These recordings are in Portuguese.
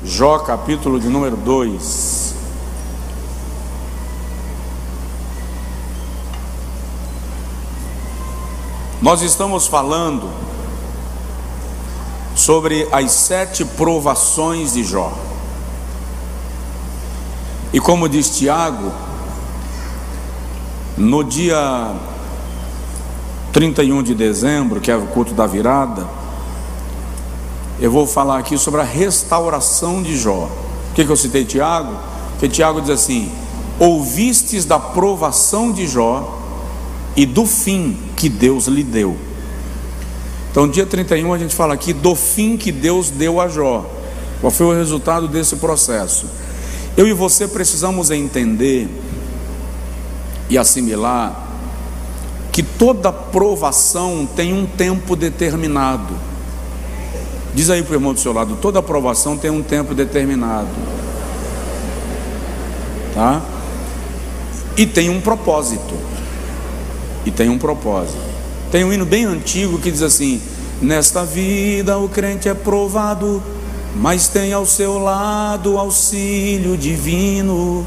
Jó, capítulo de número 2. Nós estamos falando sobre as 7 provações de Jó. E como diz Tiago, no dia 31 de dezembro, que é o culto da virada, eu vou falar aqui sobre a restauração de Jó. Por que eu citei Tiago? Porque Tiago diz assim: ouvistes da provação de Jó e do fim que Deus lhe deu. Então dia 31 a gente fala aqui do fim que Deus deu a Jó. Qual foi o resultado desse processo? Eu e você precisamos entender e assimilar que toda provação tem um tempo determinado. Diz aí para o irmão do seu lado: toda provação tem um tempo determinado, tá? E tem um propósito. Tem um hino bem antigo que diz assim: nesta vida o crente é provado, mas tem ao seu lado auxílio divino.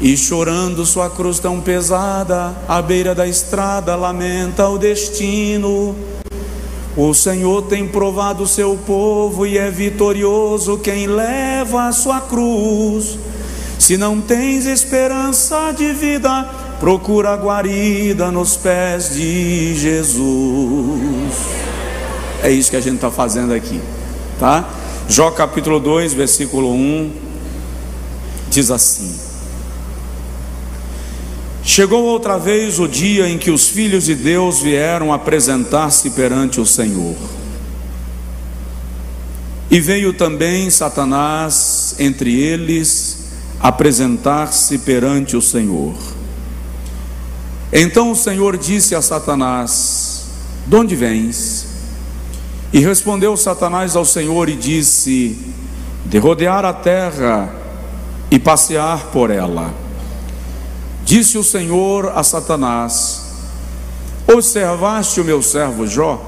E chorando sua cruz tão pesada, à beira da estrada lamenta o destino. O Senhor tem provado o seu povo e é vitorioso quem leva a sua cruz. Se não tens esperança de vida, procura a guarida nos pés de Jesus. É isso que a gente está fazendo aqui, tá? Jó capítulo 2, versículo 1 diz assim: chegou outra vez o dia em que os filhos de Deus vieram apresentar-se perante o Senhor. E veio também Satanás entre eles apresentar-se perante o Senhor. Então o Senhor disse a Satanás: de onde vens? E respondeu Satanás ao Senhor e disse: de rodear a terra e passear por ela. Disse o Senhor a Satanás: observaste o meu servo Jó?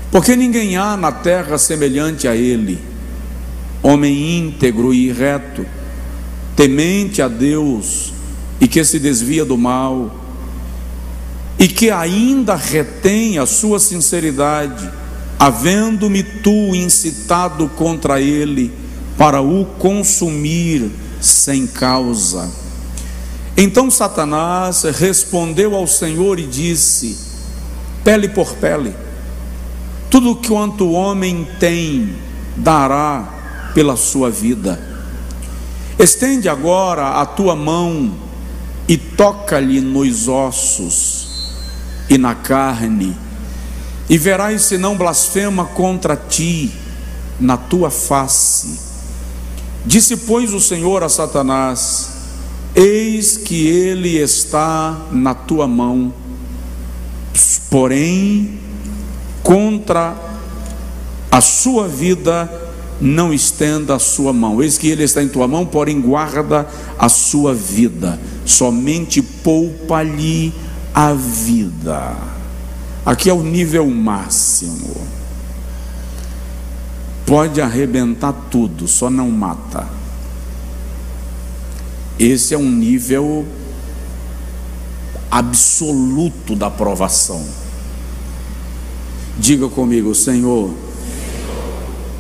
Porque ninguém há na terra semelhante a ele, homem íntegro e reto, temente a Deus e que se desvia do mal, e que ainda retém a sua sinceridade, havendo-me tu incitado contra ele para o consumir sem causa. Então Satanás respondeu ao Senhor e disse: pele por pele, tudo quanto o homem tem dará pela sua vida. Estende agora a tua mão e toca-lhe nos ossos e na carne, e verás se não blasfema contra ti na tua face. Disse, pois, o Senhor a Satanás: eis que ele está na tua mão, porém contra a sua vida não estenda a sua mão. Eis que ele está em tua mão, porém guarda a sua vida, somente poupa-lhe a vida. Aqui é o nível máximo. Pode arrebentar tudo, só não mata. Esse é um nível absoluto da provação. Diga comigo: Senhor,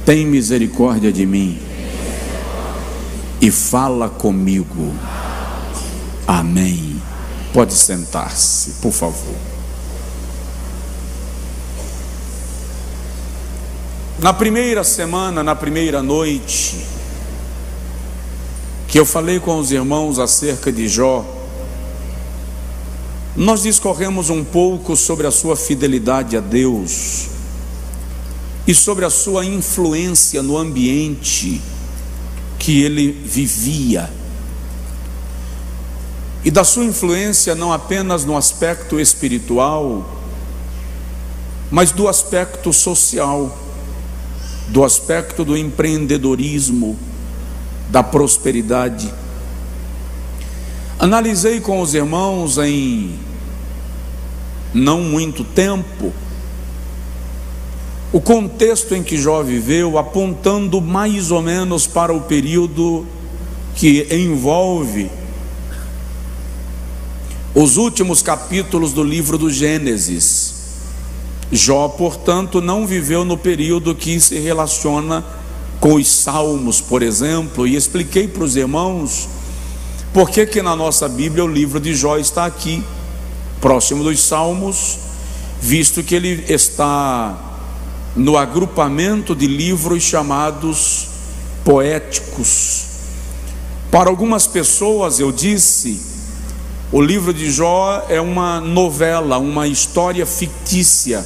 tem misericórdia de mim e fala comigo. Amém. Pode sentar-se, por favor. Na primeira semana, na primeira noite, que eu falei com os irmãos acerca de Jó, nós discorremos um pouco sobre a sua fidelidade a Deus e sobre a sua influência no ambiente que ele vivia, e da sua influência não apenas no aspecto espiritual, mas do aspecto social, do aspecto do empreendedorismo, da prosperidade. Analisei com os irmãos em não muito tempo o contexto em que Jó viveu, apontando mais ou menos para o período que envolve os últimos capítulos do livro do Gênesis. Jó, portanto, não viveu no período que se relaciona com os Salmos, por exemplo, e expliquei para os irmãos por que na nossa Bíblia o livro de Jó está aqui, próximo dos Salmos, visto que ele está no agrupamento de livros chamados poéticos. Para algumas pessoas, eu disse, o livro de Jó é uma novela, uma história fictícia.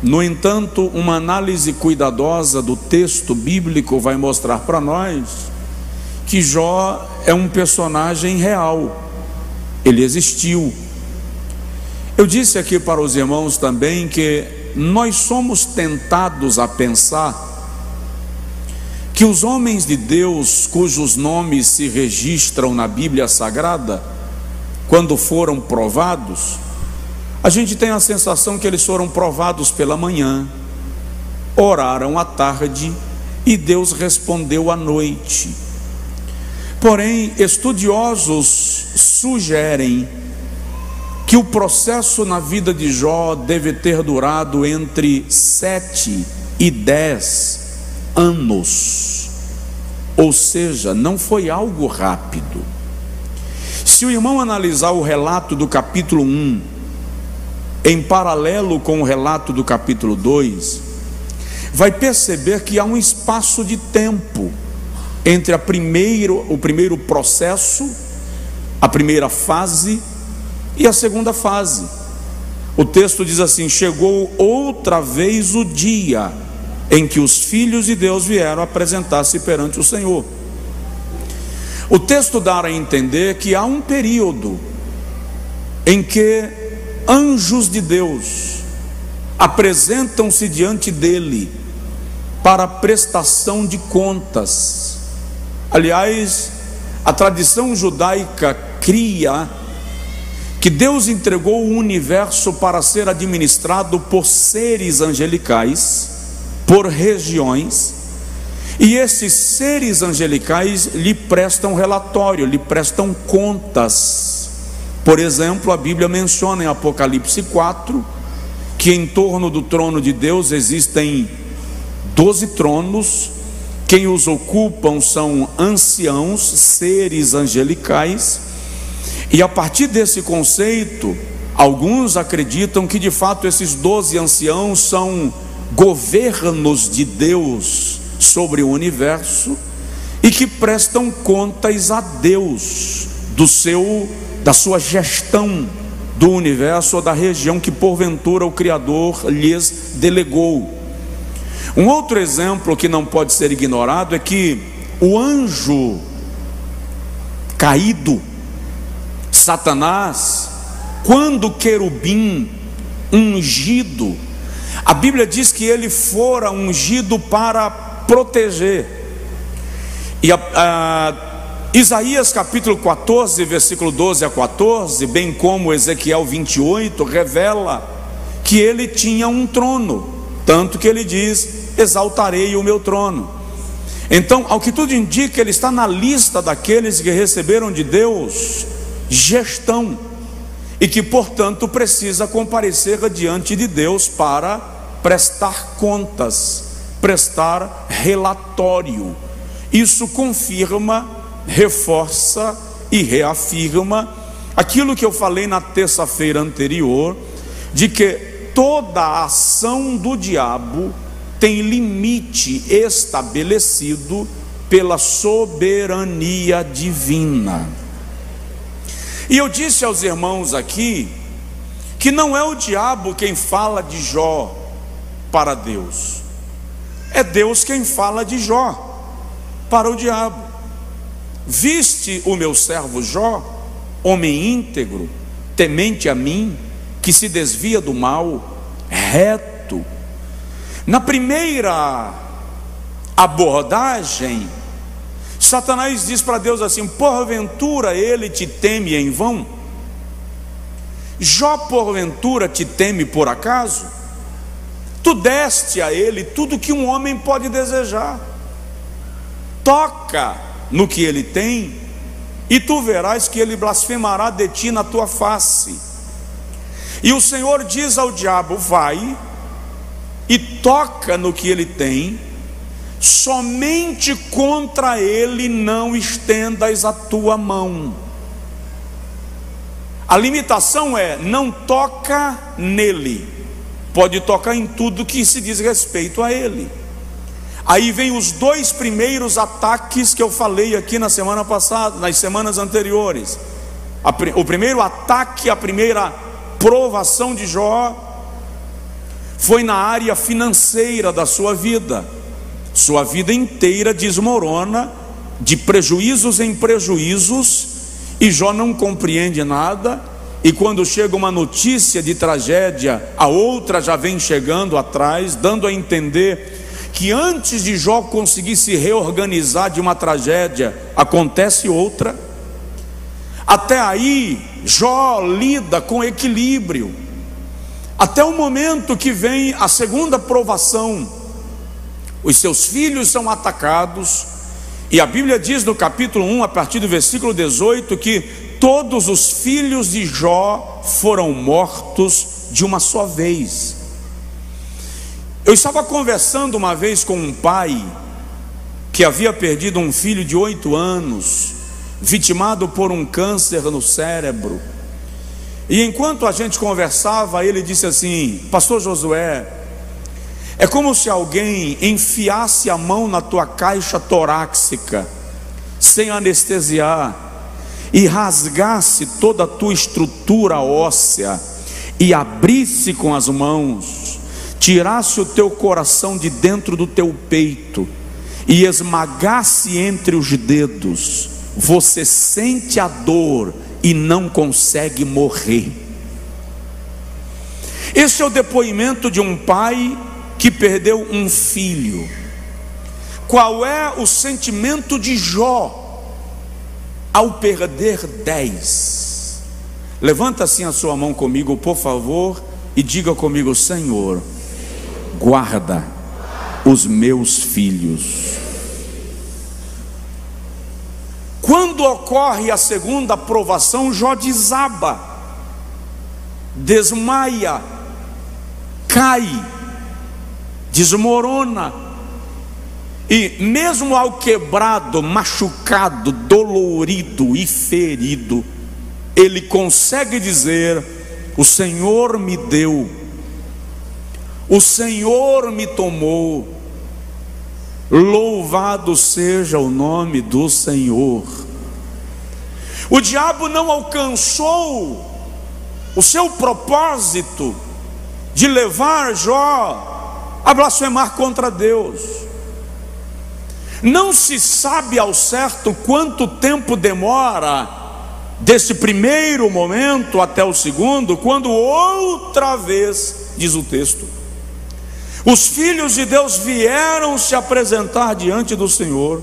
No entanto, uma análise cuidadosa do texto bíblico vai mostrar para nós que Jó é um personagem real, ele existiu. Eu disse aqui para os irmãos também que nós somos tentados a pensar que os homens de Deus, cujos nomes se registram na Bíblia Sagrada, quando foram provados, a gente tem a sensação que eles foram provados pela manhã, oraram à tarde e Deus respondeu à noite. Porém, estudiosos sugerem que o processo na vida de Jó deve ter durado entre 7 e 10 anos, ou seja, não foi algo rápido. Se o irmão analisar o relato do capítulo 1 em paralelo com o relato do capítulo 2, vai perceber que há um espaço de tempo entre o primeiro processo, a primeira fase e a segunda fase. O texto diz assim: chegou outra vez o dia em que os filhos de Deus vieram apresentar-se perante o Senhor. O texto dá a entender que há um período em que anjos de Deus apresentam-se diante dele para prestação de contas. Aliás, a tradição judaica cria que Deus entregou o universo para ser administrado por seres angelicais, por regiões, e esses seres angelicais lhe prestam relatório, lhe prestam contas. Por exemplo, a Bíblia menciona em Apocalipse 4 que em torno do trono de Deus existem 12 tronos. Quem os ocupam são anciãos, seres angelicais. E a partir desse conceito, alguns acreditam que de fato esses 12 anciãos são governos de Deus sobre o universo e que prestam contas a Deus da sua gestão do universo ou da região que porventura o Criador lhes delegou. Um outro exemplo que não pode ser ignorado é que o anjo caído, Satanás, quando querubim ungido, a Bíblia diz que ele fora ungido para proteger. E Isaías capítulo 14, versículo 12 a 14, bem como Ezequiel 28, revela que ele tinha um trono, tanto que ele diz: exaltarei o meu trono. Então, ao que tudo indica, ele está na lista daqueles que receberam de Deus gestão e que, portanto, precisa comparecer diante de Deus para prestar contas, prestar relatório. Isso confirma, reforça e reafirma aquilo que eu falei na terça-feira anterior, de que toda a ação do diabo tem limite estabelecido pela soberania divina. E eu disse aos irmãos aqui que não é o diabo quem fala de Jó para Deus, é Deus quem fala de Jó para o diabo. Viste o meu servo Jó, homem íntegro, temente a mim, que se desvia do mal, reto. Na primeira abordagem, Satanás diz para Deus assim: porventura ele te teme em vão? Jó porventura te teme por acaso? Tu deste a ele tudo que um homem pode desejar. Toca no que ele tem, e tu verás que ele blasfemará de ti na tua face. E o Senhor diz ao diabo: vai e toca no que ele tem, somente contra ele não estendas a tua mão. A limitação é: não toca nele, pode tocar em tudo que se diz respeito a ele. Aí vem os dois primeiros ataques que eu falei aqui na semana passada, nas semanas anteriores. O primeiro ataque, a primeira provação de Jó foi na área financeira da sua vida. Sua vida inteira desmorona de prejuízos em prejuízos, e Jó não compreende nada. E quando chega uma notícia de tragédia, a outra já vem chegando atrás, dando a entender que antes de Jó conseguir se reorganizar de uma tragédia, acontece outra. Até aí, Jó lida com equilíbrio, até o momento que vem a segunda provação. Os seus filhos são atacados, e a Bíblia diz no capítulo 1, a partir do versículo 18, que todos os filhos de Jó foram mortos de uma só vez. Eu estava conversando uma vez com um pai que havia perdido um filho de 8 anos, vitimado por um câncer no cérebro. E enquanto a gente conversava, ele disse assim: pastor Josué, é como se alguém enfiasse a mão na tua caixa torácica, sem anestesiar, e rasgasse toda a tua estrutura óssea, e abrisse com as mãos, tirasse o teu coração de dentro do teu peito, e esmagasse entre os dedos. Você sente a dor e não consegue morrer. Esse é o depoimento de um pai que perdeu um filho. Qual é o sentimento de Jó ao perder 10? Levanta assim a sua mão comigo, por favor, e diga comigo: Senhor, guarda os meus filhos. Quando ocorre a segunda provação, Jó desaba, desmaia, cai, desmorona, e mesmo ao quebrado, machucado, dolorido e ferido, ele consegue dizer: o Senhor me deu, o Senhor me tomou, louvado seja o nome do Senhor. O diabo não alcançou o seu propósito de levar Jó a blasfemar contra Deus. Não se sabe ao certo quanto tempo demora desse primeiro momento até o segundo, quando outra vez, diz o texto, os filhos de Deus vieram se apresentar diante do Senhor,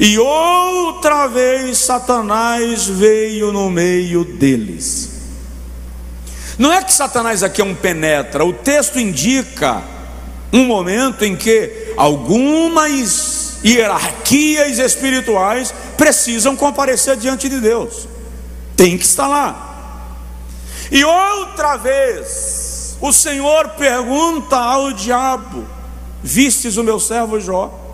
e outra vez Satanás veio no meio deles. Não é que Satanás aqui é um penetra, o texto indica um momento em que algumas hierarquias espirituais precisam comparecer diante de Deus, tem que estar lá. E outra vez o Senhor pergunta ao diabo: vistes o meu servo Jó?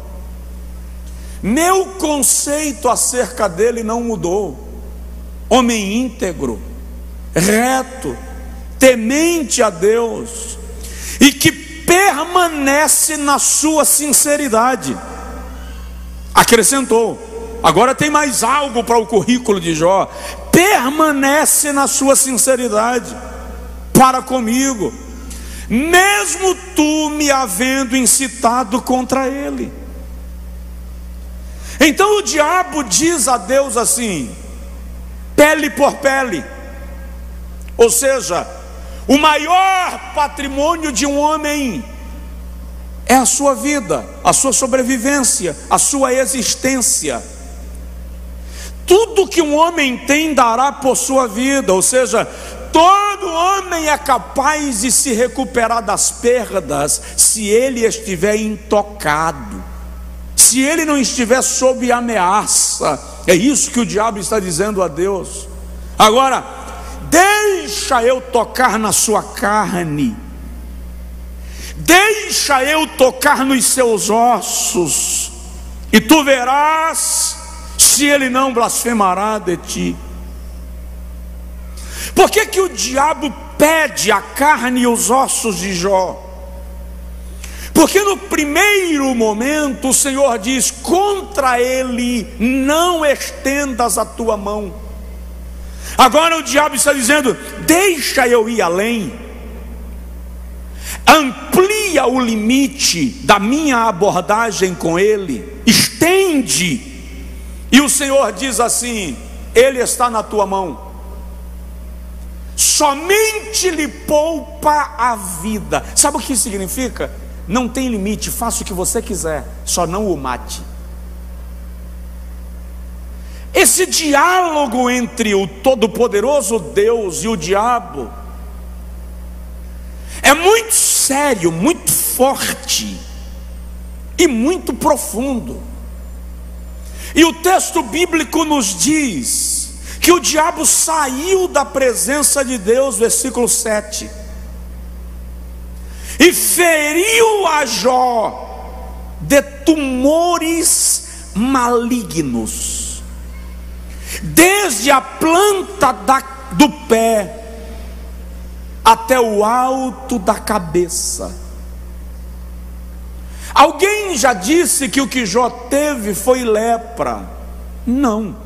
Meu conceito acerca dele não mudou. Homem íntegro, reto, temente a Deus, e que permanece na sua sinceridade. Acrescentou: agora tem mais algo para o currículo de Jó. Permanece na sua sinceridade para comigo, mesmo tu me havendo incitado contra ele. Então o diabo diz a Deus assim: pele por pele. Ou seja, o maior patrimônio de um homem é a sua vida, a sua sobrevivência, a sua existência. Tudo que um homem tem dará por sua vida, ou seja, todo Todo homem é capaz de se recuperar das perdas se ele estiver intocado, se ele não estiver sob ameaça. É isso que o diabo está dizendo a Deus. Agora, deixa eu tocar na sua carne, deixa eu tocar nos seus ossos, e tu verás se ele não blasfemará de ti. Por que que o diabo pede a carne e os ossos de Jó? Porque no primeiro momento o Senhor diz: contra ele não estendas a tua mão. Agora o diabo está dizendo: deixa eu ir além, amplia o limite da minha abordagem com ele, estende. E o Senhor diz assim: ele está na tua mão, somente lhe poupa a vida. Sabe o que isso significa? Não tem limite, faça o que você quiser, só não o mate. Esse diálogo entre o todo-poderoso Deus e o diabo é muito sério, muito forte e muito profundo. E o texto bíblico nos diz que o diabo saiu da presença de Deus, versículo 7, e feriu a Jó de tumores malignos, desde a planta do pé até o alto da cabeça. Alguém já disse que o que Jó teve foi lepra? Não.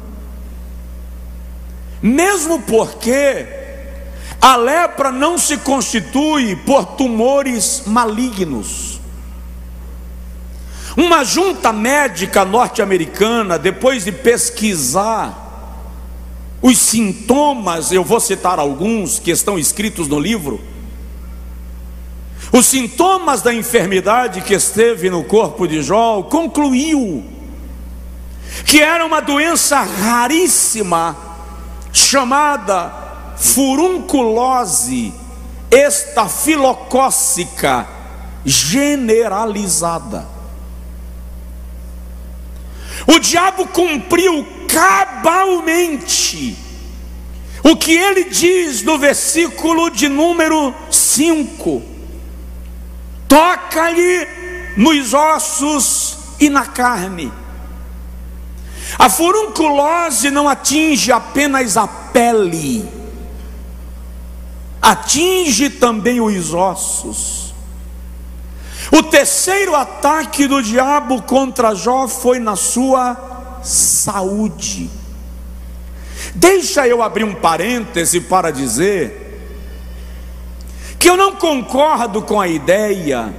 Mesmo porque a lepra não se constitui por tumores malignos. Uma junta médica norte-americana, depois de pesquisar os sintomas, eu vou citar alguns que estão escritos no livro, os sintomas da enfermidade que esteve no corpo de Jó, concluiu que era uma doença raríssima chamada furunculose estafilocócica generalizada. O diabo cumpriu cabalmente o que ele diz no versículo de número 5: toca-lhe nos ossos e na carne. A furunculose não atinge apenas a pele, atinge também os ossos. O terceiro ataque do diabo contra Jó foi na sua saúde. Deixa eu abrir um parêntese para dizer que eu não concordo com a ideia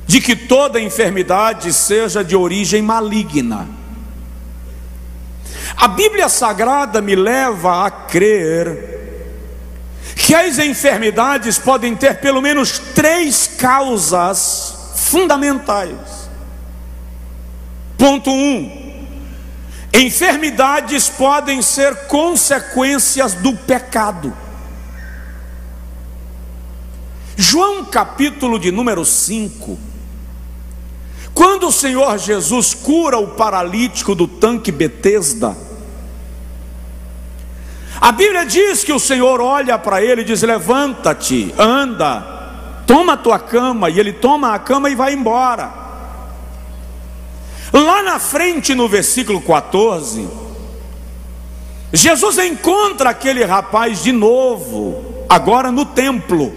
de que toda enfermidade seja de origem maligna. A Bíblia Sagrada me leva a crer que as enfermidades podem ter pelo menos 3 causas fundamentais. Ponto 1: enfermidades podem ser consequências do pecado. João capítulo de número 5, quando o Senhor Jesus cura o paralítico do tanque Betesda, a Bíblia diz que o Senhor olha para ele e diz: levanta-te, anda, toma a tua cama. E ele toma a cama e vai embora. Lá na frente, no versículo 14, Jesus encontra aquele rapaz de novo, agora no templo.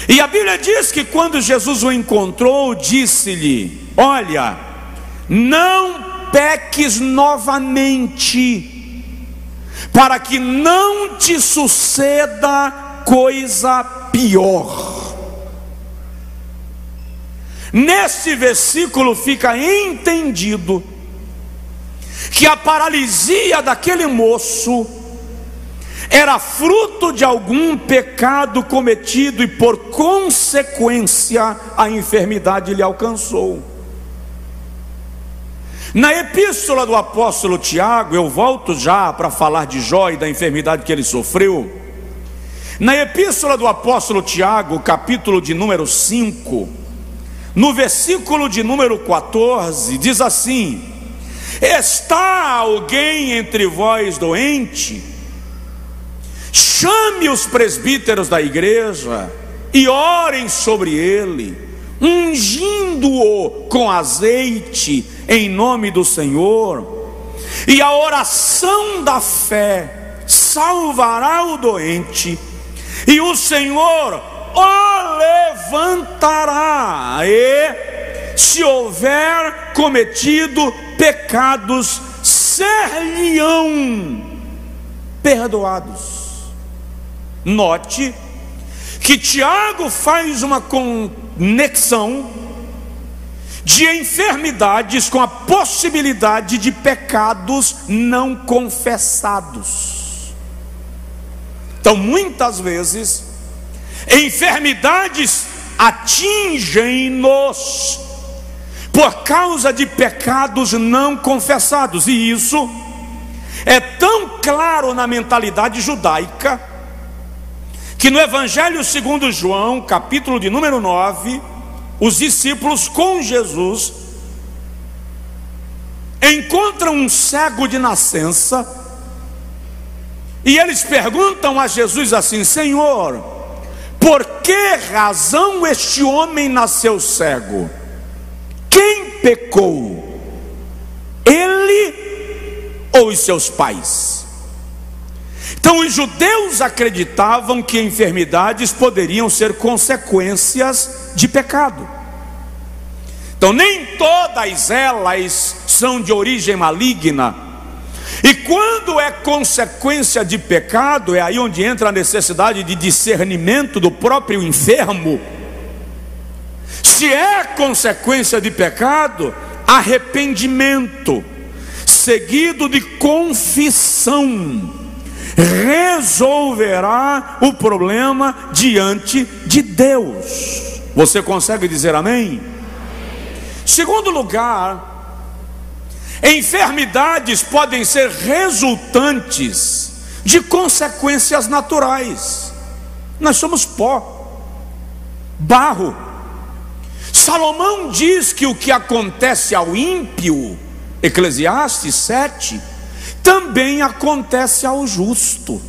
E a Bíblia diz que quando Jesus o encontrou, disse-lhe: olha, não peques novamente, para que não te suceda coisa pior. Nesse versículo fica entendido que a paralisia daquele moço era fruto de algum pecado cometido e por consequência a enfermidade lhe alcançou. Na epístola do apóstolo Tiago, eu volto já para falar de Jó e da enfermidade que ele sofreu. Na epístola do apóstolo Tiago, capítulo de número 5, no versículo de número 14, diz assim: está alguém entre vós doente? Chame os presbíteros da igreja e orem sobre ele, ungindo-o com azeite em nome do Senhor. E a oração da fé salvará o doente, e o Senhor o levantará, e se houver cometido pecados, ser-lhe-ão perdoados. Note que Tiago faz uma conexão de enfermidades com a possibilidade de pecados não confessados. Então, muitas vezes, enfermidades atingem-nos por causa de pecados não confessados, e isso é tão claro na mentalidade judaica, que no Evangelho segundo João, capítulo de número 9, os discípulos com Jesus encontram um cego de nascença, e eles perguntam a Jesus assim: Senhor, por que razão este homem nasceu cego? Quem pecou? Ele ou os seus pais? Então os judeus acreditavam que enfermidades poderiam ser consequências de pecado. Então nem todas elas são de origem maligna, e quando é consequência de pecado, é aí onde entra a necessidade de discernimento do próprio enfermo. Se é consequência de pecado, arrependimento seguido de confissão resolverá o problema diante de Deus. Você consegue dizer amém? Segundo lugar, enfermidades podem ser resultantes de consequências naturais. Nós somos pó, barro. Salomão diz que o que acontece ao ímpio, Eclesiastes 7, também acontece ao justo.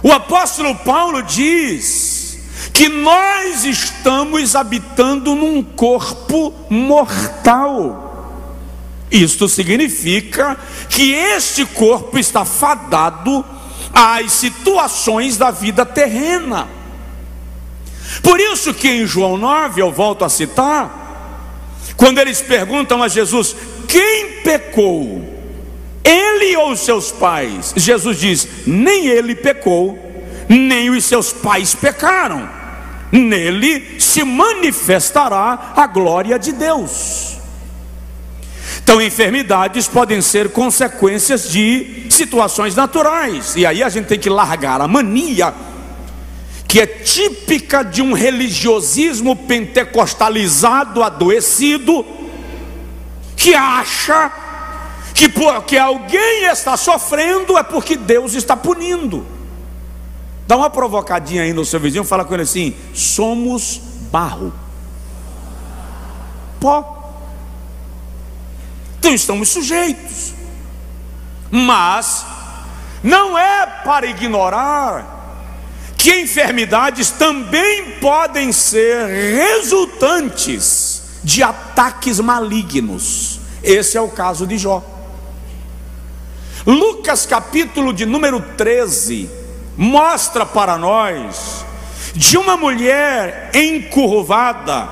O apóstolo Paulo diz que nós estamos habitando num corpo mortal. Isto significa que este corpo está fadado às situações da vida terrena. Por isso que em João 9, eu volto a citar, quando eles perguntam a Jesus: quem pecou, ele ou seus pais? Jesus diz: nem ele pecou, nem os seus pais pecaram. Nele se manifestará a glória de Deus. Então enfermidades podem ser consequências de situações naturais, e aí a gente tem que largar a mania que é típica de um religiosismo pentecostalizado adoecido, que acha que porque alguém está sofrendo é porque Deus está punindo. Dá uma provocadinha aí no seu vizinho, fala com ele assim: somos barro, pó. Então estamos sujeitos, mas não é para ignorar que enfermidades também podem ser resultantes de ataques malignos. Esse é o caso de Jó. Lucas capítulo de número 13 mostra para nós de uma mulher encurvada,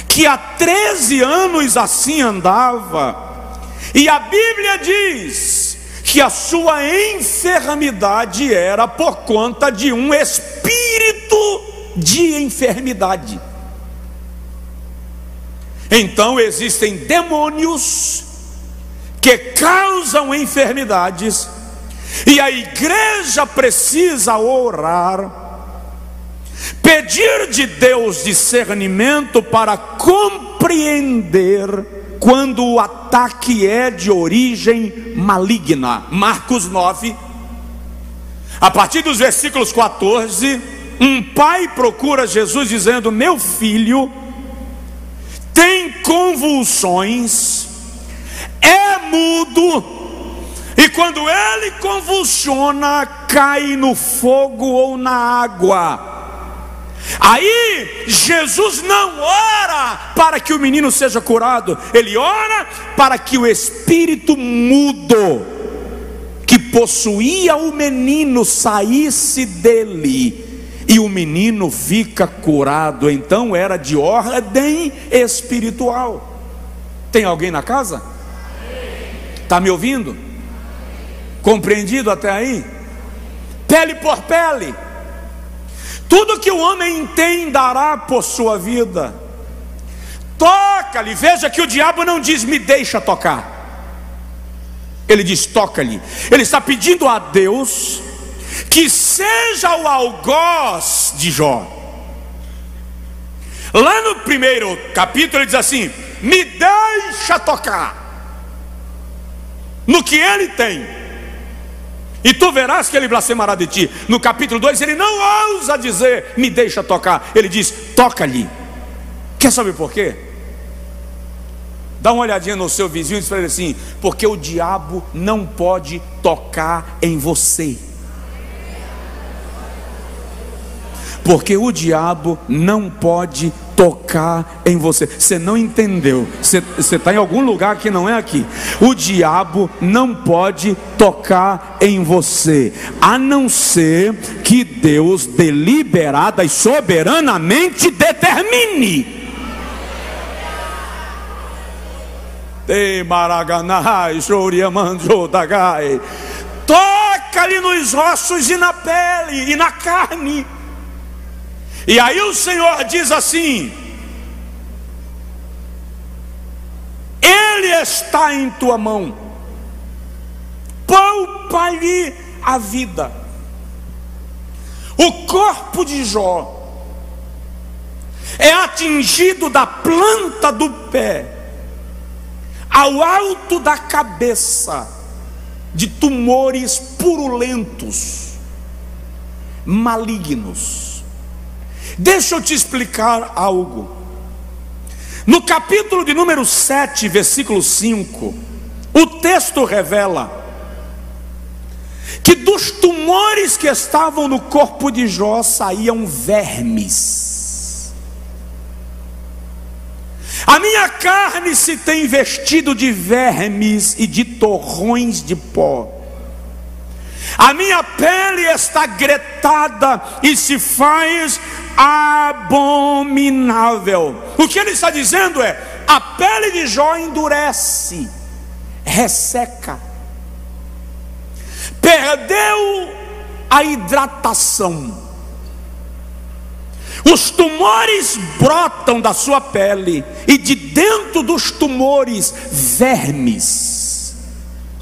que há 13 anos assim andava, e a Bíblia diz que a sua enfermidade era por conta de um espírito de enfermidade. Então existem demônios que causam enfermidades, e a igreja precisa orar, pedir de Deus discernimento para compreender quando o ataque é de origem maligna. Marcos 9, A partir dos versículos 14, um pai procura Jesus dizendo: meu filho tem convulsões, é mudo, e quando ele convulsiona, cai no fogo ou na água. Aí Jesus não ora para que o menino seja curado, ele ora para que o espírito mudo que possuía o menino saísse dele, e o menino fica curado. Então era de ordem espiritual. Tem alguém na casa? Está me ouvindo? Compreendido até aí? Pele por pele. Tudo que o homem tem dará por sua vida. Toca-lhe. Veja que o diabo não diz: me deixa tocar. Ele diz: toca-lhe. Ele está pedindo a Deus que seja o algoz de Jó. Lá no primeiro capítulo ele diz assim: me deixa tocar no que ele tem, e tu verás que ele blasfemará de ti. No capítulo 2 ele não ousa dizer: me deixa tocar. Ele diz: toca-lhe. Quer saber por quê? Dá uma olhadinha no seu vizinho e diz para ele assim: porque o diabo não pode tocar em você. Porque o diabo não pode tocar em você. Você não entendeu. Você está em algum lugar que não é aqui. O diabo não pode tocar em você, a não ser que Deus deliberada e soberanamente determine. Toca-lhe nos ossos e na pele e na carne. E aí o Senhor diz assim: ele está em tua mão, poupa-lhe a vida. O corpo de Jó é atingido da planta do pé ao alto da cabeça de tumores purulentos, malignos. Deixa eu te explicar algo. No capítulo de número 7, versículo 5, o texto revela que dos tumores que estavam no corpo de Jó saíam vermes. A minha carne se tem vestido de vermes e de torrões de pó. A minha pele está gretada e se faz abominável. O que ele está dizendo é: a pele de Jó endurece, resseca, perdeu a hidratação. Os tumores brotam da sua pele, e de dentro dos tumores, vermes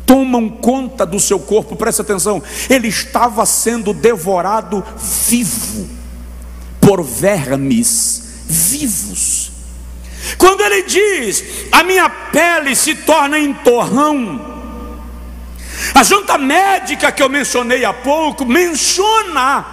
tomam conta do seu corpo. Presta atenção, ele estava sendo devorado vivo por vermes vivos. Quando ele diz: a minha pele se torna em torrão, a junta médica que eu mencionei há pouco menciona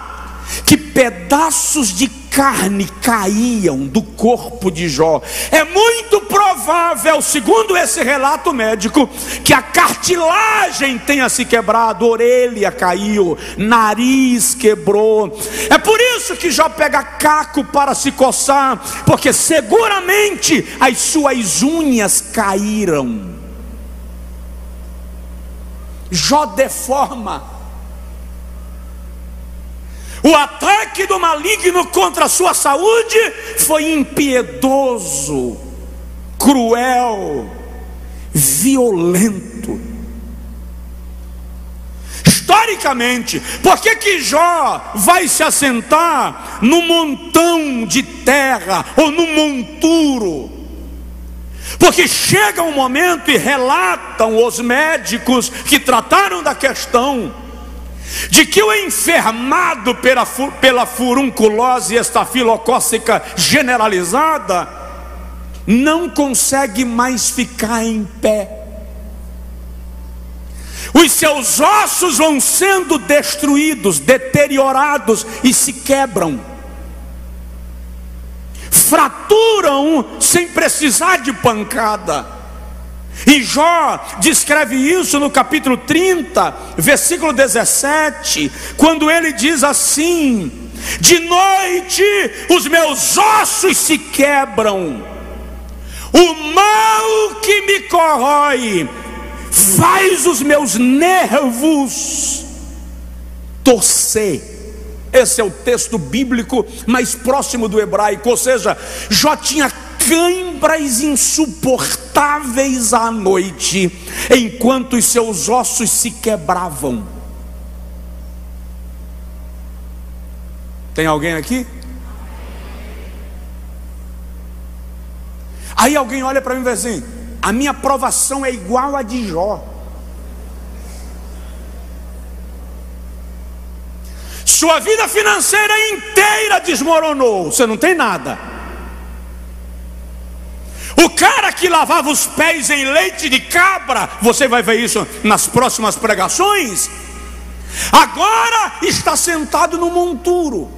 que pedaços de carne caíam do corpo de Jó. É muito provável, segundo esse relato médico, que a cartilagem tenha se quebrado, orelha caiu, nariz quebrou. É por isso que Jó pega caco para se coçar, porque seguramente as suas unhas caíram. Jó deforma. O ataque do maligno contra a sua saúde foi impiedoso, cruel, violento. Historicamente, por que Jó vai se assentar num montão de terra ou num monturo? Porque chega um momento, e relatam os médicos que trataram da questão, de que o enfermado pela furunculose estafilocócica generalizada não consegue mais ficar em pé. Os seus ossos vão sendo destruídos, deteriorados e se quebram, fraturam sem precisar de pancada. E Jó descreve isso no capítulo 30, versículo 17, quando ele diz assim: de noite os meus ossos se quebram, o mal que me corrói faz os meus nervos torcer. Esse é o texto bíblico mais próximo do hebraico, ou seja, Jó tinha cãibras insuportáveis à noite, enquanto os seus ossos se quebravam. Tem alguém aqui? Aí alguém olha para mim e diz assim: a minha provação é igual a de Jó. Sua vida financeira inteira desmoronou, você não tem nada. O cara que lavava os pés em leite de cabra, você vai ver isso nas próximas pregações, agora está sentado no monturo.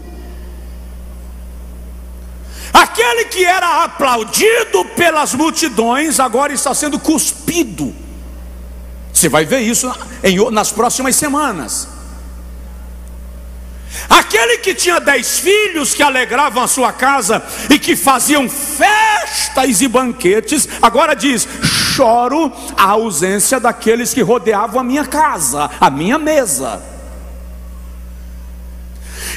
Aquele que era aplaudido pelas multidões, agora está sendo cuspido. Você vai ver isso nas próximas semanas. Aquele que tinha 10 filhos que alegravam a sua casa e que faziam festas e banquetes, agora diz: choro a ausência daqueles que rodeavam a minha casa, a minha mesa.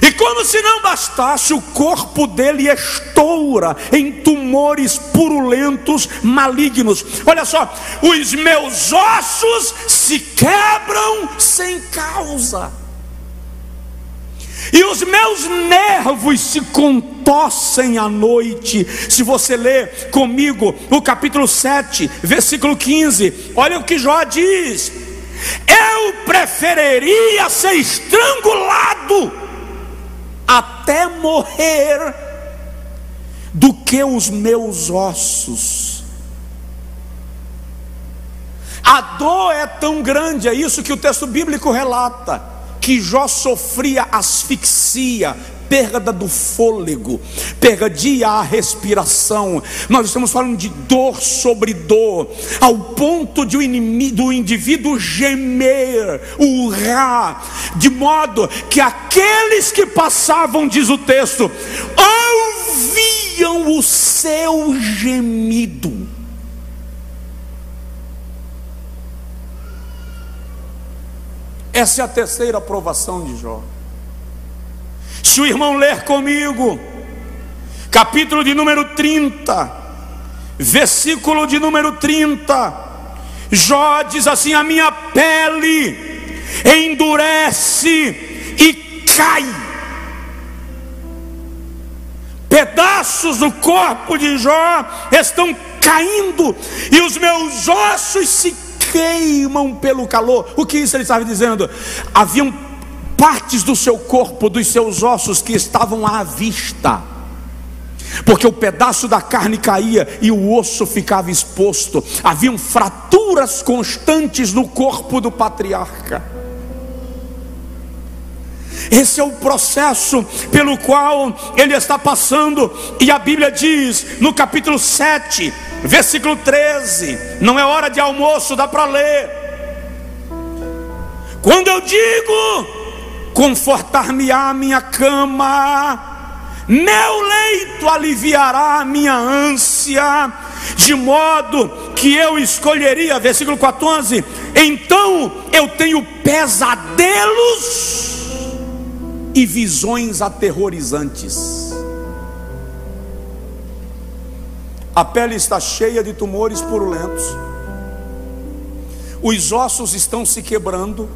E como se não bastasse, o corpo dele estoura em tumores purulentos, malignos. Olha só: os meus ossos se quebram sem causa, e os meus nervos se contorcem à noite. Se você ler comigo o capítulo 7, versículo 15, olha o que Jó diz: eu preferiria ser estrangulado até morrer do que os meus ossos. A dor é tão grande, é isso que o texto bíblico relata, que Jó sofria asfixia, perda do fôlego, perdia a respiração. Nós estamos falando de dor sobre dor, ao ponto de do indivíduo gemer, urrar, de modo que aqueles que passavam, diz o texto, ouviam o seu gemido. Essa é a terceira provação de Jó. Se o irmão ler comigo, capítulo de número 30, versículo de número 30, Jó diz assim: a minha pele endurece e cai, pedaços do corpo de Jó estão caindo, e os meus ossos se queimam pelo calor. O que isso ele estava dizendo? Haviam partes do seu corpo, dos seus ossos, que estavam à vista, porque o pedaço da carne caía e o osso ficava exposto. Haviam fraturas constantes no corpo do patriarca. Esse é o processo pelo qual ele está passando. E a Bíblia diz no capítulo 7, versículo 13, não é hora de almoço, dá para ler: quando eu digo confortar-me-á a minha cama, meu leito aliviará a minha ânsia, de modo que eu escolheria, versículo 14, então eu tenho pesadelos e visões aterrorizantes. A pele está cheia de tumores purulentos, os ossos estão se quebrando,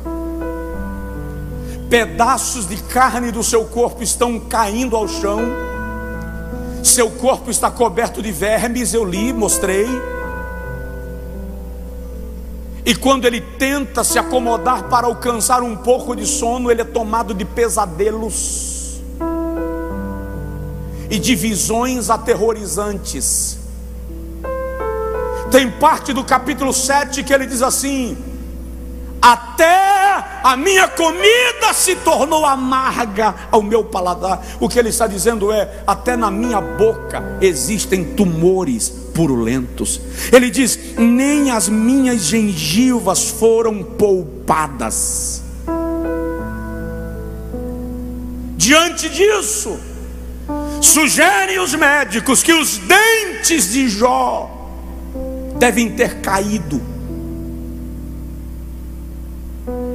pedaços de carne do seu corpo estão caindo ao chão, seu corpo está coberto de vermes, eu li, mostrei. E quando ele tenta se acomodar para alcançar um pouco de sono, ele é tomado de pesadelos e de visões aterrorizantes. Tem parte do capítulo 7 que ele diz assim: até a minha comida se tornou amarga ao meu paladar. O que ele está dizendo é: até na minha boca existem tumores purulentos. Ele diz: nem as minhas gengivas foram poupadas. Diante disso, sugerem os médicos que os dentes de Jó devem ter caído.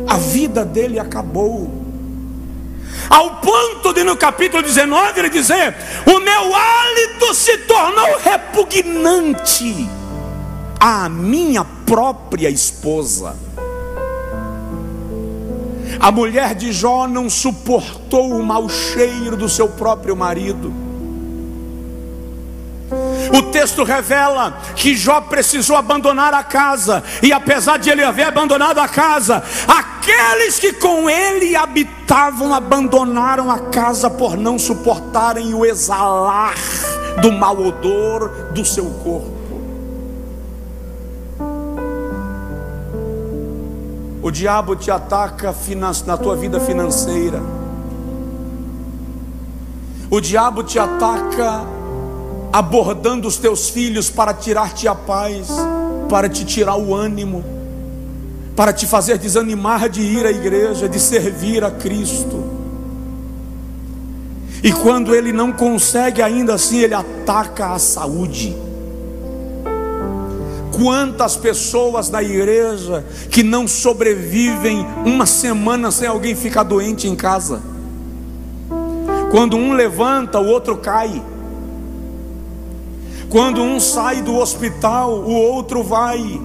A vida dele acabou, ao ponto de no capítulo 19 ele dizer: o meu hálito se tornou repugnante à minha própria esposa. A mulher de Jó não suportou o mau cheiro do seu próprio marido. O texto revela que Jó precisou abandonar a casa, e apesar de ele haver abandonado a casa, aqueles que com ele habitavam abandonaram a casa por não suportarem o exalar do mau odor do seu corpo. O diabo te ataca na tua vida financeira. O diabo te ataca abordando os teus filhos para tirar-te a paz, para te tirar o ânimo, para te fazer desanimar de ir à igreja, de servir a Cristo. E quando ele não consegue, ainda assim ele ataca a saúde. Quantas pessoas da igreja que não sobrevivem uma semana sem alguém ficar doente em casa? Quando um levanta, o outro cai. Quando um sai do hospital, o outro vai.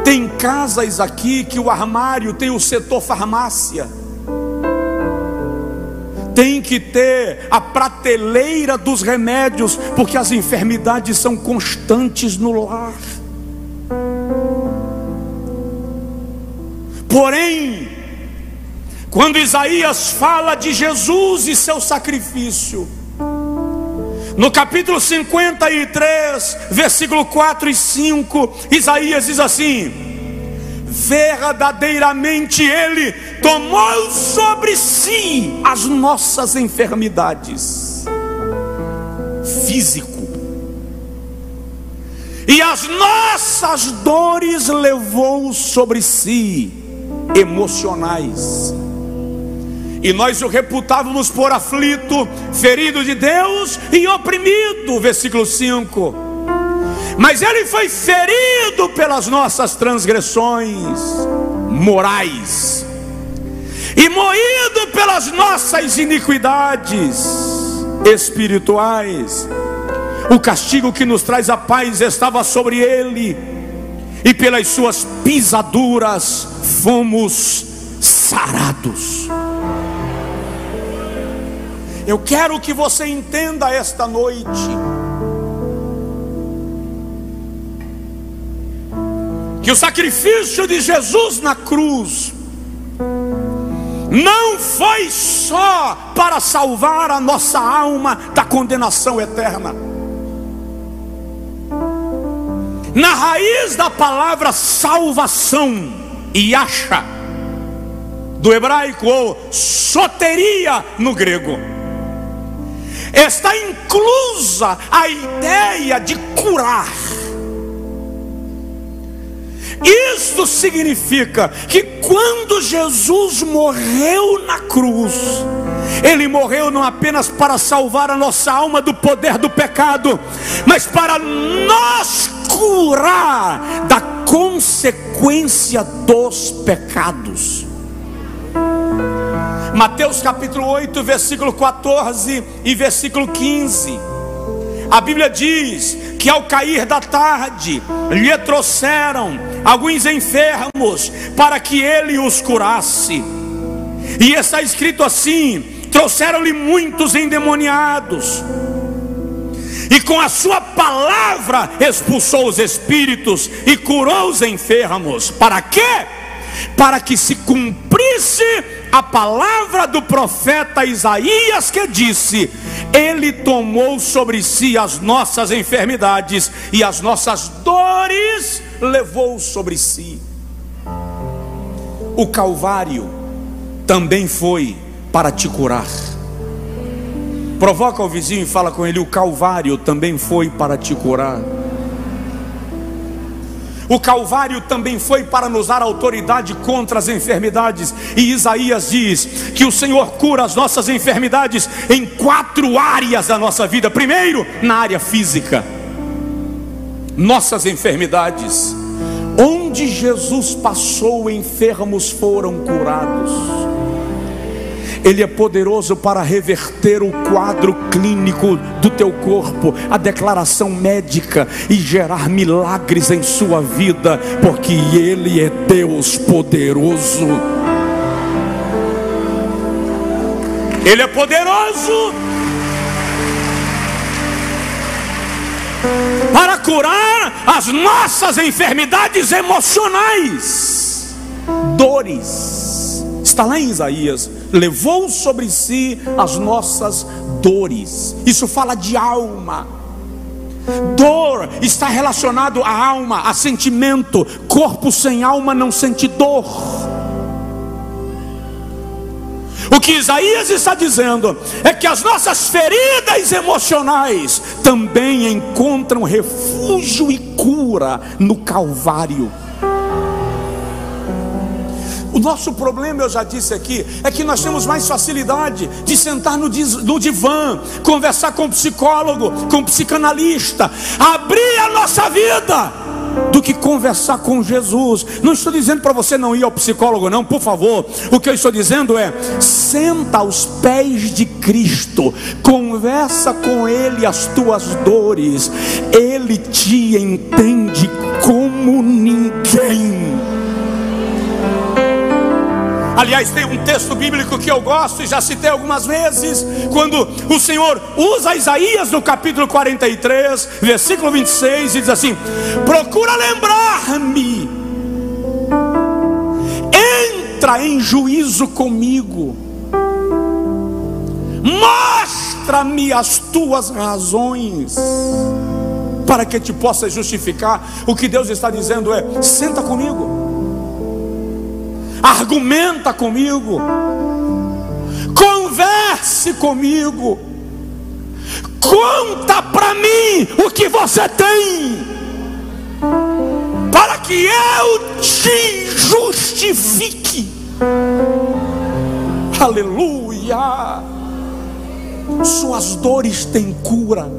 Tem casas aqui que o armário tem o setor farmácia. Tem que ter a prateleira dos remédios, porque as enfermidades são constantes no lar. Porém, quando Isaías fala de Jesus e seu sacrifício, no capítulo 53, versículo 4 e 5, Isaías diz assim: verdadeiramente ele tomou sobre si as nossas enfermidades, físico, e as nossas dores levou sobre si, emocionais. E nós o reputávamos por aflito, ferido de Deus e oprimido. Versículo 5. Mas ele foi ferido pelas nossas transgressões morais e moído pelas nossas iniquidades espirituais. O castigo que nos traz a paz estava sobre ele, e pelas suas pisaduras fomos sarados. Eu quero que você entenda esta noite que o sacrifício de Jesus na cruz não foi só para salvar a nossa alma da condenação eterna. Na raiz da palavra salvação, yasha, do hebraico, ou soteria no grego, está inclusa a ideia de curar. Isto significa que quando Jesus morreu na cruz, ele morreu não apenas para salvar a nossa alma do poder do pecado, mas para nos curar da consequência dos pecados. Mateus capítulo 8, versículo 14 e versículo 15. A Bíblia diz que ao cair da tarde lhe trouxeram alguns enfermos para que ele os curasse. E está escrito assim: trouxeram-lhe muitos endemoniados, e com a sua palavra expulsou os espíritos e curou os enfermos. Para quê? Para que se cumprisse a palavra do profeta Isaías, que disse: ele tomou sobre si as nossas enfermidades e as nossas dores levou sobre si. o Calvário também foi para te curar. Provoca o vizinho e fala com ele: o Calvário também foi para te curar. O Calvário também foi para nos dar autoridade contra as enfermidades. E Isaías diz que o Senhor cura as nossas enfermidades em 4 áreas da nossa vida. Primeiro, na área física. Nossas enfermidades, onde Jesus passou, enfermos foram curados. Ele é poderoso para reverter o quadro clínico do teu corpo, a declaração médica, e gerar milagres em sua vida, porque Ele é Deus poderoso. Ele é poderoso para curar as nossas enfermidades emocionais, dores. Está lá em Isaías: levou sobre si as nossas dores. Isso fala de alma. Dor está relacionado à alma, a sentimento. Corpo sem alma não sente dor. O que Isaías está dizendo é que as nossas feridas emocionais também encontram refúgio e cura no Calvário. O nosso problema, eu já disse aqui, é que nós temos mais facilidade de sentar no divã, conversar com um psicólogo, com um psicanalista, abrir a nossa vida, do que conversar com Jesus. Não estou dizendo para você não ir ao psicólogo, não, por favor. O que eu estou dizendo é: senta aos pés de Cristo, conversa com Ele as tuas dores. Ele te entende como ninguém. Aliás, tem um texto bíblico que eu gosto e já citei algumas vezes, quando o Senhor usa Isaías no capítulo 43, versículo 26, e diz assim: procura lembrar-me, entra em juízo comigo, mostra-me as tuas razões, para que te possa justificar. O que Deus está dizendo é: senta comigo, argumenta comigo, converse comigo, conta para mim o que você tem, para que eu te justifique. Aleluia! Suas dores têm cura.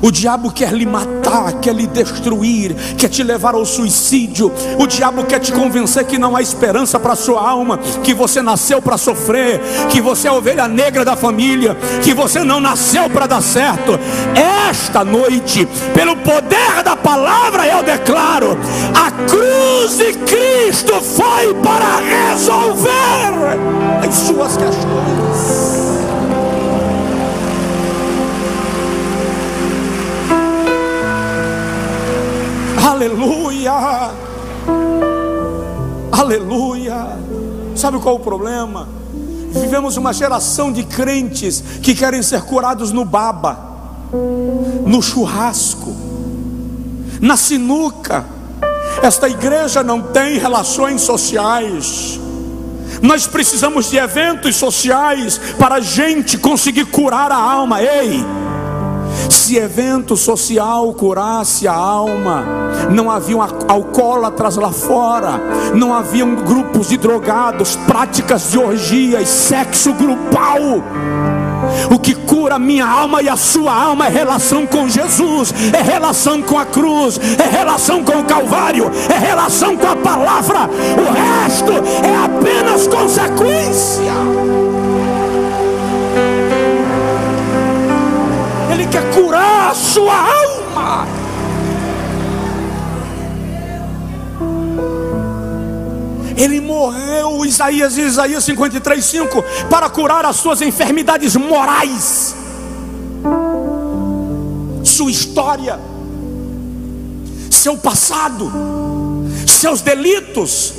O diabo quer lhe matar, quer lhe destruir, quer te levar ao suicídio. O diabo quer te convencer que não há esperança para a sua alma, que você nasceu para sofrer, que você é a ovelha negra da família, que você não nasceu para dar certo. Esta noite, pelo poder da palavra, eu declaro: a cruz de Cristo foi para resolver as suas questões. Aleluia, aleluia. Sabe qual é o problema? Vivemos uma geração de crentes que querem ser curados no baba, no churrasco, na sinuca. Esta igreja não tem relações sociais. Nós precisamos de eventos sociais para a gente conseguir curar a alma. Ei! Se evento social curasse a alma, não haviam alcoólatras lá fora, não haviam grupos de drogados, práticas de orgias, sexo grupal. O que cura a minha alma e a sua alma é relação com Jesus, é relação com a cruz, é relação com o Calvário, é relação com a palavra. O resto é apenas consequência. Ele quer curar a sua alma. Ele morreu, Isaías 53:5, para curar as suas enfermidades morais, sua história, seu passado, seus delitos,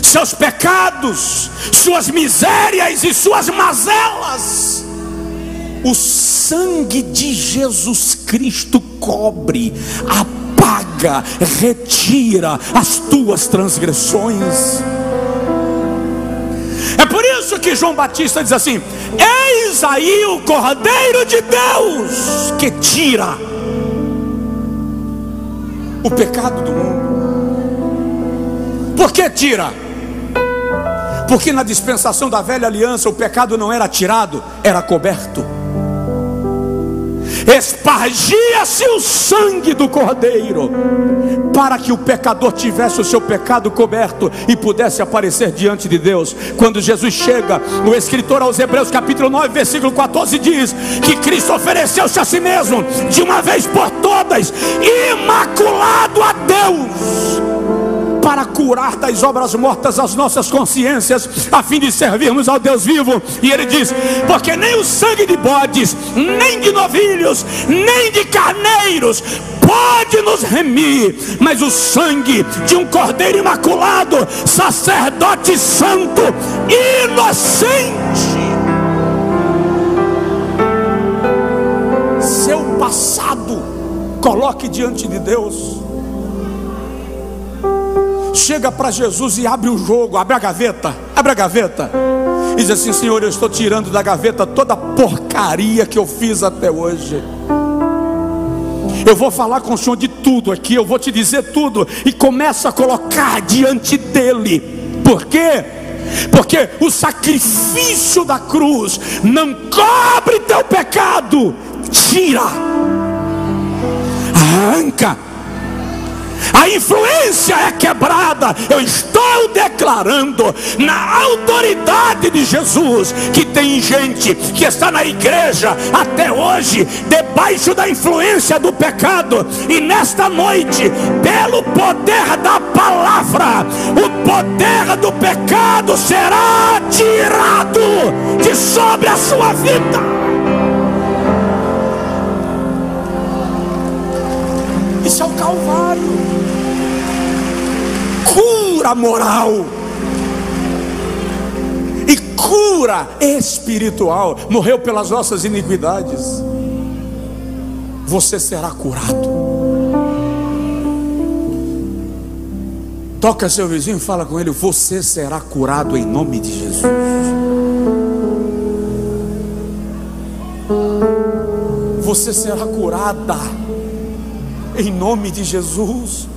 seus pecados, suas misérias e suas mazelas. O sangue de Jesus Cristo cobre, apaga apaga, retira as tuas transgressões. É por isso que João Batista diz assim: eis aí o Cordeiro de Deus que tira o pecado do mundo. Por que tira? Porque na dispensação da velha aliança o pecado não era tirado, era coberto. Espargia-se o sangue do Cordeiro para que o pecador tivesse o seu pecado coberto e pudesse aparecer diante de Deus. Quando Jesus chega, o escritor aos Hebreus capítulo 9 versículo 14 diz que Cristo ofereceu-se a si mesmo de uma vez por todas, imaculado a Deus, para curar das obras mortas as nossas consciências, a fim de servirmos ao Deus vivo. E ele diz: porque nem o sangue de bodes, nem de novilhos, nem de carneiros pode nos remir, mas o sangue de um cordeiro imaculado, sacerdote santo, inocente. Seu passado coloque diante de Deus. Chega para Jesus e abre o jogo, abre a gaveta, e diz assim: Senhor, eu estou tirando da gaveta toda a porcaria que eu fiz até hoje. Eu vou falar com o Senhor de tudo aqui, eu vou te dizer tudo. E começa a colocar diante dele. Por quê? Porque o sacrifício da cruz não cobre teu pecado, tira, arranca. A influência é quebrada. Eu estou declarando na autoridade de Jesus que tem gente que está na igreja até hoje debaixo da influência do pecado, e nesta noite, pelo poder da palavra, o poder do pecado será tirado de sobre a sua vida. Isso é o Calvário. Cura moral e cura espiritual. Morreu pelas nossas iniquidades. Você será curado. Toca seu vizinho e fala com ele: você será curado em nome de Jesus. Você será curada em nome de Jesus.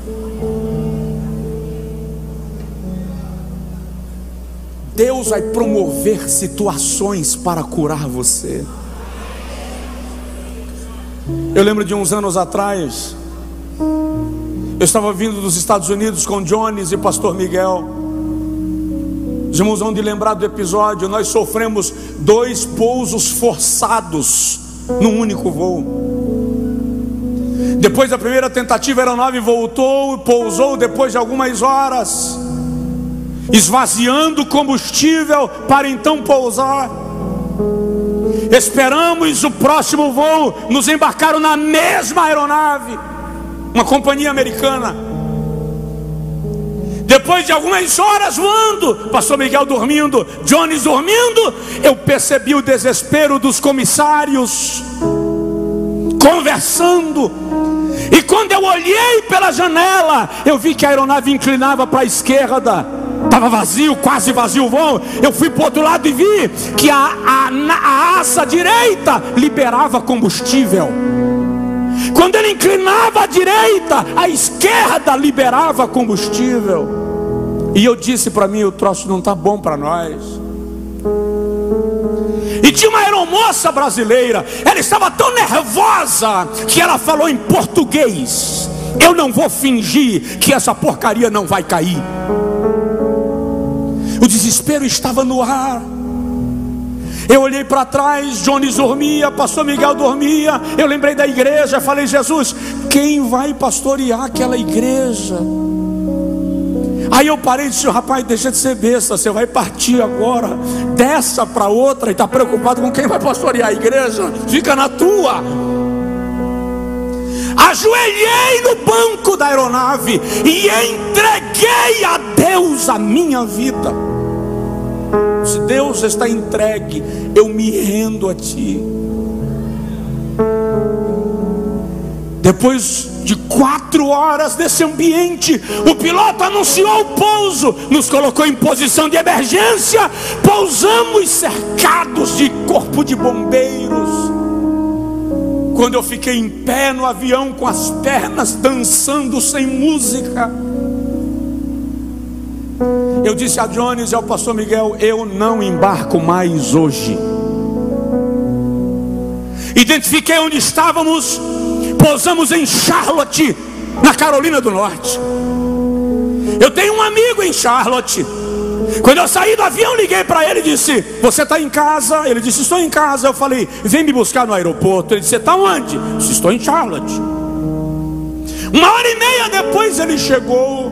Deus vai promover situações para curar você. Eu lembro de uns anos atrás, eu estava vindo dos Estados Unidos com Jones e pastor Miguel. Os irmãos vão de lembrar do episódio. Nós sofremos 2 pousos forçados num único voo. Depois da primeira tentativa, a aeronave voltou, pousou depois de algumas horas, esvaziando combustível para então pousar. Esperamos o próximo voo, nos embarcaram na mesma aeronave, uma companhia americana. Depois de algumas horas voando, pastor Miguel dormindo, Jones dormindo, eu percebi o desespero dos comissários conversando. E quando eu olhei pela janela, eu vi que a aeronave inclinava para a esquerda. Estava vazio, quase vazio o voo. Eu fui para o outro lado e vi que a asa direita liberava combustível. Quando ele inclinava à direita, a esquerda liberava combustível. E eu disse para mim: o troço não está bom para nós. E tinha uma aeromoça brasileira, ela estava tão nervosa que ela falou em português: eu não vou fingir que essa porcaria não vai cair. O desespero estava no ar. Eu olhei para trás, Jones dormia, pastor Miguel dormia. Eu lembrei da igreja, falei: Jesus, quem vai pastorear aquela igreja? Aí eu parei e disse: rapaz, deixa de ser besta, você vai partir agora dessa para outra e está preocupado com quem vai pastorear a igreja? Fica na tua. Ajoelhei no banco da aeronave e entreguei a Deus a minha vida. Se Deus está entregue, eu me rendo a ti. Depois de 4 horas desse ambiente, o piloto anunciou o pouso, nos colocou em posição de emergência, pousamos cercados de corpo de bombeiros. Quando eu fiquei em pé no avião com as pernas dançando sem música, eu disse a Jones e ao pastor Miguel: eu não embarco mais hoje. Identifiquei onde estávamos, pousamos em Charlotte, na Carolina do Norte. Eu tenho um amigo em Charlotte. Quando eu saí do avião, liguei para ele e disse: você está em casa? Ele disse: estou em casa. Eu falei: vem me buscar no aeroporto. Ele disse: você está onde? Eu disse: estou em Charlotte. 1h30 depois ele chegou.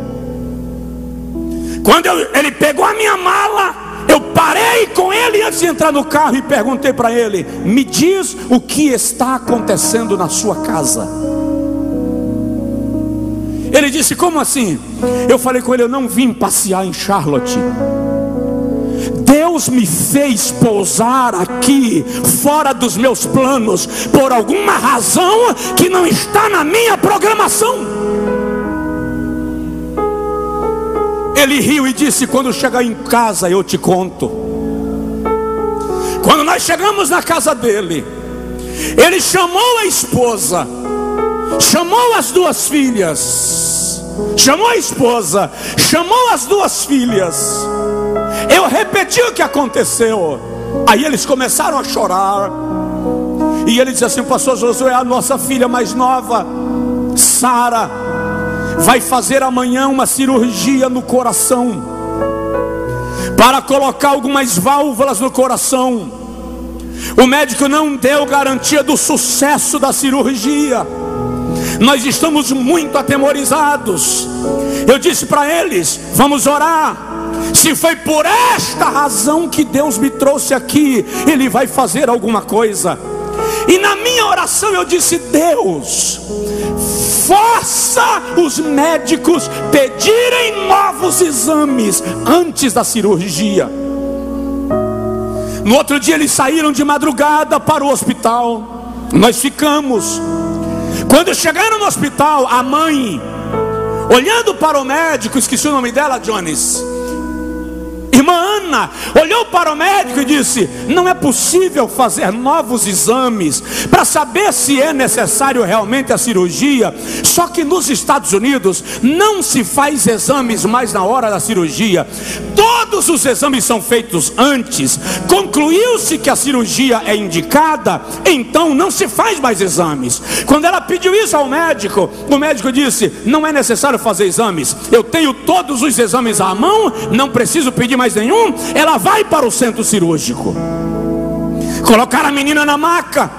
Quando ele pegou a minha mala, eu parei com ele antes de entrar no carro e perguntei para ele: me diz o que está acontecendo na sua casa. Ele disse: como assim? Eu falei com ele: eu não vim passear em Charlotte. Deus me fez pousar aqui, fora dos meus planos, por alguma razão que não está na minha programação. Ele riu e disse: quando chegar em casa eu te conto. Quando nós chegamos na casa dele, ele chamou a esposa, chamou as 2 filhas, chamou a esposa, chamou as 2 filhas. Eu repeti o que aconteceu. Aí eles começaram a chorar. E ele disse assim: pastor Josué, a nossa filha mais nova, Sara, vai fazer amanhã uma cirurgia no coração, para colocar algumas válvulas no coração. O médico não deu garantia do sucesso da cirurgia. Nós estamos muito atemorizados. Eu disse para eles: vamos orar. Se foi por esta razão que Deus me trouxe aqui, Ele vai fazer alguma coisa. E na minha oração eu disse: Deus, força os médicos pedirem novos exames antes da cirurgia. No outro dia eles saíram de madrugada para o hospital. Nós ficamos. Quando chegaram no hospital, a mãe, olhando para o médico, esqueci o nome dela, Jones, irmã Ana, olhou para o médico e disse: não é possível fazer novos exames para saber se é necessário realmente a cirurgia. Só que nos Estados Unidos não se faz exames mais na hora da cirurgia. Todos os exames são feitos antes. Concluiu-se que a cirurgia é indicada, então não se faz mais exames. Quando ela pediu isso ao médico, o médico disse: não é necessário fazer exames, eu tenho todos os exames à mão, não preciso pedir mais nenhum. Ela vai para o centro cirúrgico. Colocaram a menina na maca,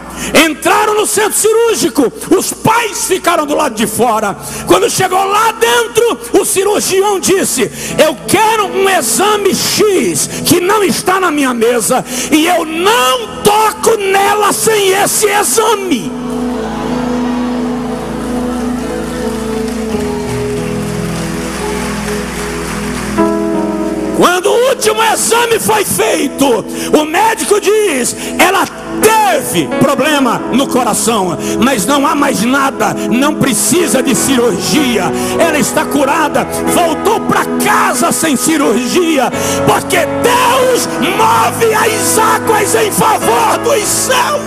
entraram no centro cirúrgico. Os pais ficaram do lado de fora. Quando chegou lá dentro, o cirurgião disse: eu quero um exame X que não está na minha mesa, e eu não toco nela sem esse exame. Quando o último exame foi feito, o médico diz: ela teve problema no coração, mas não há mais nada, não precisa de cirurgia, ela está curada. Voltou para casa sem cirurgia, porque Deus move as águas em favor dos céus.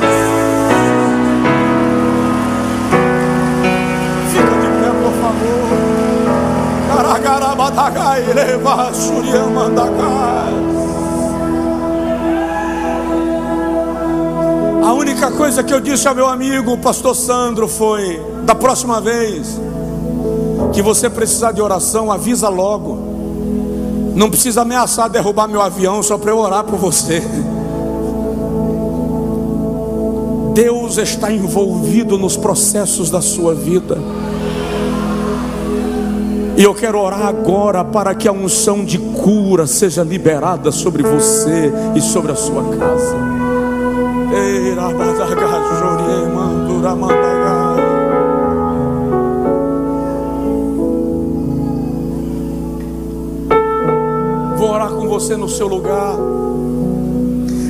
Fica de pé, por favor. A única coisa que eu disse ao meu amigo, o pastor Sandro, foi: da próxima vez que você precisar de oração, avisa logo. Não precisa ameaçar derrubar meu avião só para eu orar por você. Deus está envolvido nos processos da sua vida. E eu quero orar agora para que a unção de cura seja liberada sobre você e sobre a sua casa. Vou orar com você no seu lugar.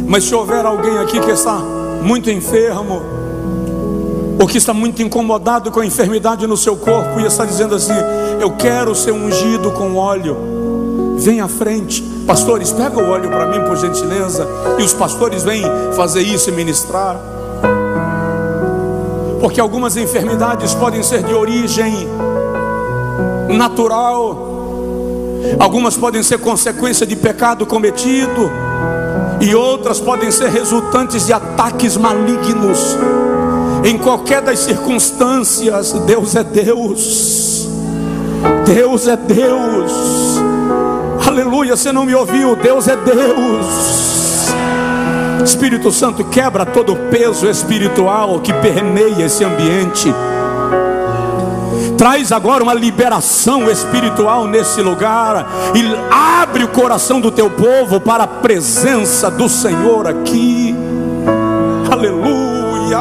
Mas se houver alguém aqui que está muito enfermo, ou que está muito incomodado com a enfermidade no seu corpo e está dizendo assim: eu quero ser ungido com óleo, vem à frente. Pastores, pega o óleo para mim, por gentileza. E os pastores vêm fazer isso e ministrar. Porque algumas enfermidades podem ser de origem natural, algumas podem ser consequência de pecado cometido, e outras podem ser resultantes de ataques malignos. Em qualquer das circunstâncias, Deus é Deus. Deus é Deus. Aleluia, você não me ouviu? Deus é Deus. Espírito Santo, quebra todo o peso espiritual que permeia esse ambiente. Traz agora uma liberação espiritual nesse lugar e abre o coração do teu povo para a presença do Senhor aqui. Aleluia.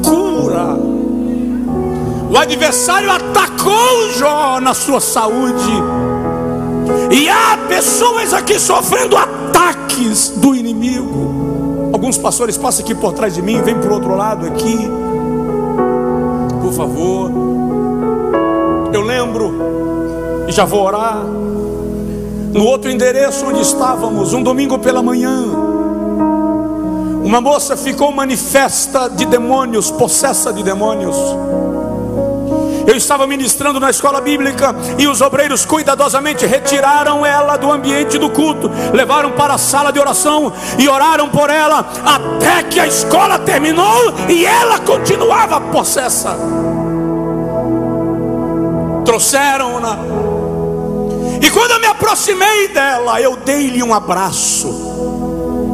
Cura. O adversário atacou Jó na sua saúde, e há pessoas aqui sofrendo ataques do inimigo. Alguns pastores, passam aqui por trás de mim, vem por outro lado aqui, por favor. Eu lembro, e já vou orar, no outro endereço onde estávamos, um domingo pela manhã, uma moça ficou manifesta de demônios, possessa de demônios. Eu estava ministrando na escola bíblica e os obreiros cuidadosamente retiraram ela do ambiente do culto, levaram para a sala de oração e oraram por ela até que a escola terminou e ela continuava possessa. Trouxeram-na, e quando eu me aproximei dela, eu dei-lhe um abraço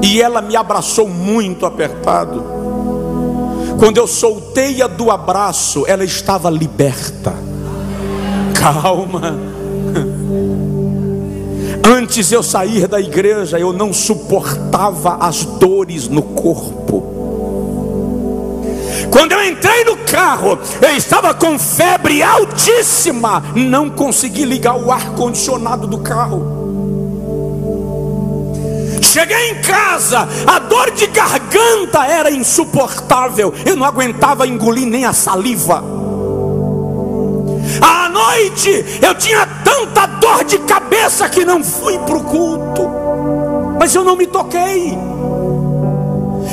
e ela me abraçou muito apertado. Quando eu soltei-a do abraço, ela estava liberta. Calma. Antes eu sair da igreja, eu não suportava as dores no corpo. Quando eu entrei no carro, eu estava com febre altíssima, não consegui ligar o ar-condicionado do carro. Cheguei em casa, a dor de garganta era insuportável, eu não aguentava engolir nem a saliva. À noite eu tinha tanta dor de cabeça que não fui para o culto. Mas eu não me toquei,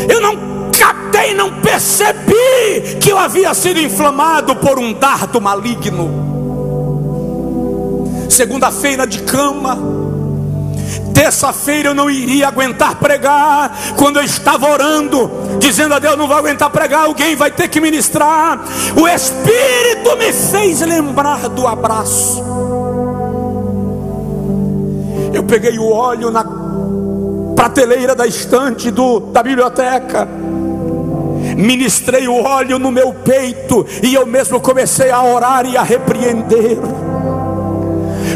eu não captei, não percebi que eu havia sido inflamado por um dardo maligno. Segunda-feira de cama. Terça-feira eu não iria aguentar pregar. Quando eu estava orando, dizendo a Deus: não vou aguentar pregar, alguém vai ter que ministrar, o Espírito me fez lembrar do abraço. Eu peguei o óleo na prateleira da estante da biblioteca, ministrei o óleo no meu peito e eu mesmo comecei a orar e a repreender.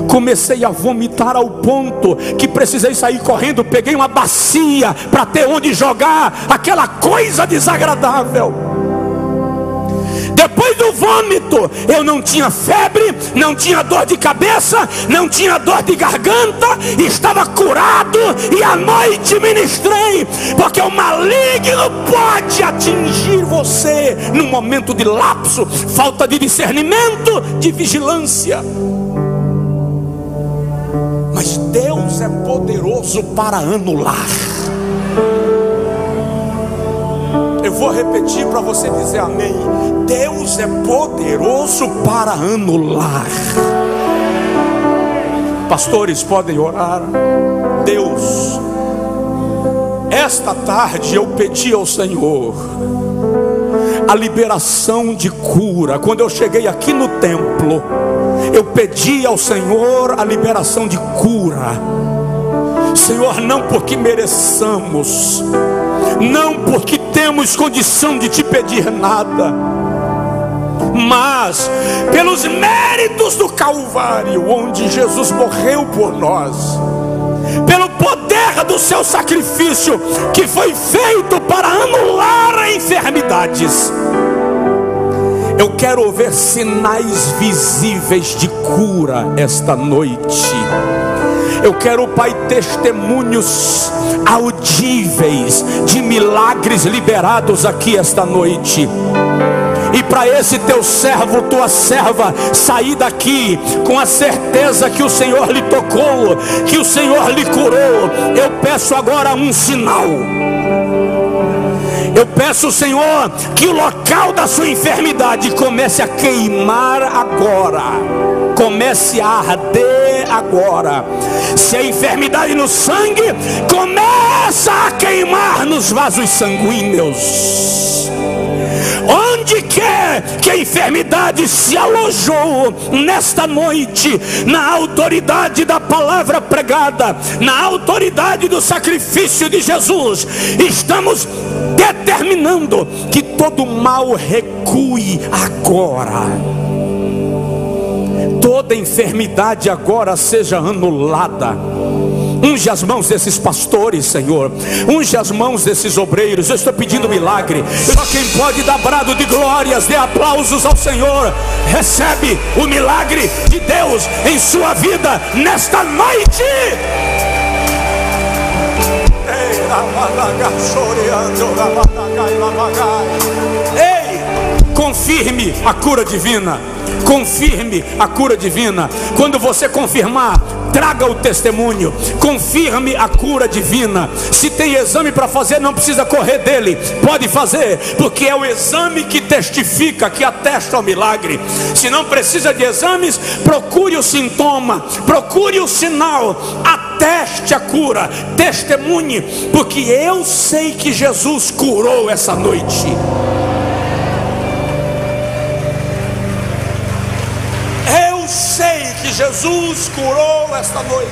Comecei a vomitar ao ponto que precisei sair correndo. Peguei uma bacia para ter onde jogar aquela coisa desagradável. Depois do vômito, eu não tinha febre, não tinha dor de cabeça, não tinha dor de garganta, estava curado. E à noite ministrei, porque o maligno pode atingir você num momento de lapso, falta de discernimento, de vigilância. Mas Deus é poderoso para anular. Eu vou repetir para você dizer amém. Deus é poderoso para anular. Pastores podem orar. Deus, esta tarde eu pedi ao Senhor a liberação de cura. Quando eu cheguei aqui no templo, eu pedi ao Senhor a liberação de cura. Senhor, não porque mereçamos, não porque temos condição de te pedir nada, mas pelos méritos do Calvário, onde Jesus morreu por nós, pelo poder do seu sacrifício, que foi feito para anular enfermidades. Eu quero ver sinais visíveis de cura esta noite. Eu quero, Pai, testemunhos audíveis de milagres liberados aqui esta noite. E para esse teu servo, tua serva, sair daqui com a certeza que o Senhor lhe tocou, que o Senhor lhe curou, eu peço agora um sinal. Eu peço, Senhor, que o local da sua enfermidade comece a queimar agora, comece a arder agora. Se a enfermidade no sangue, começa a queimar nos vasos sanguíneos. Onde quer que a enfermidade se alojou nesta noite, na autoridade da palavra pregada, na autoridade do sacrifício de Jesus, estamos determinando que todo mal recue agora. Toda enfermidade agora seja anulada. Unge as mãos desses pastores, Senhor. Unge as mãos desses obreiros. Eu estou pedindo milagre. Só quem pode dar brado de glórias, dê aplausos ao Senhor. Recebe o milagre de Deus em sua vida nesta noite. Ei, confirme a cura divina. Confirme a cura divina. Quando você confirmar, traga o testemunho. Confirme a cura divina. Se tem exame para fazer, não precisa correr dele, pode fazer, porque é o exame que testifica, que atesta o milagre. Se não precisa de exames, procure o sintoma, procure o sinal, ateste a cura, testemunhe, porque eu sei que Jesus curou essa noite. Eu sei que Jesus curou esta noite.